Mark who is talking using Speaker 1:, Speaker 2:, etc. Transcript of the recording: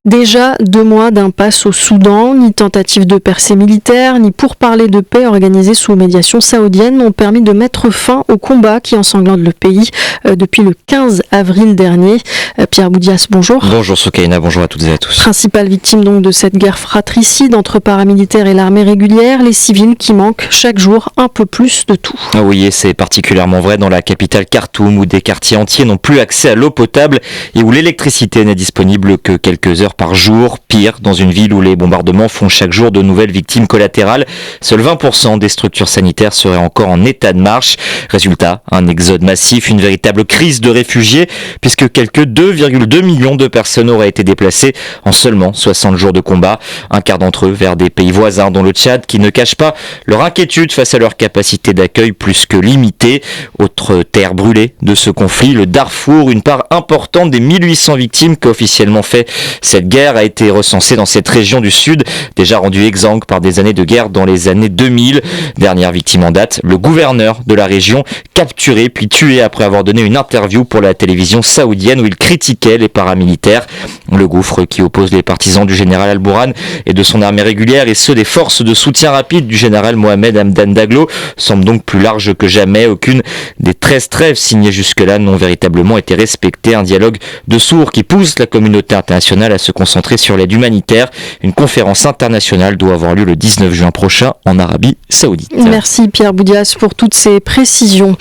Speaker 1: Déjà 2 mois d'impasse au Soudan, ni tentative de percée militaire, ni pourparlers de paix organisés sous médiation saoudienne n'ont permis de mettre fin au combat qui ensanglantent le pays depuis le 15 avril dernier. Pierre Boudias, bonjour.
Speaker 2: Bonjour Soukaina, bonjour à toutes et à tous.
Speaker 1: Principale victime donc de cette guerre fratricide entre paramilitaires et l'armée régulière, les civils qui manquent chaque jour un peu plus de tout.
Speaker 2: Oui, et c'est particulièrement vrai dans la capitale Khartoum où des quartiers entiers n'ont plus accès à l'eau potable et où l'électricité n'est disponible que quelques heures par jour. Pire, dans une ville où les bombardements font chaque jour de nouvelles victimes collatérales, seuls 20% des structures sanitaires seraient encore en état de marche. Résultat, un exode massif, une véritable crise de réfugiés puisque quelques 2,2 millions de personnes auraient été déplacées en seulement 60 jours de combat. Un quart d'entre eux vers des pays voisins dont le Tchad qui ne cache pas leur inquiétude face à leur capacité d'accueil plus que limitée. Autre terre brûlée de ce conflit, le Darfour, une part importante des 1800 victimes qu'a officiellement fait cette guerre a été recensée dans cette région du sud, déjà rendue exsangue par des années de guerre dans les années 2000. Dernière victime en date, le gouverneur de la région, capturé puis tué après avoir donné une interview pour la télévision saoudienne où il critiquait les paramilitaires. Le gouffre qui oppose les partisans du général Al-Bourhan et de son armée régulière et ceux des forces de soutien rapide du général Mohamed Hamdan Daglo semble donc plus large que jamais. Aucune des 13 trêves signées jusque-là n'ont véritablement été respectées. Un dialogue de sourds qui pousse la communauté internationale à se concentrer sur l'aide humanitaire. Une conférence internationale doit avoir lieu le 19 juin prochain en Arabie Saoudite.
Speaker 1: Merci Pierre Boudias pour toutes ces précisions.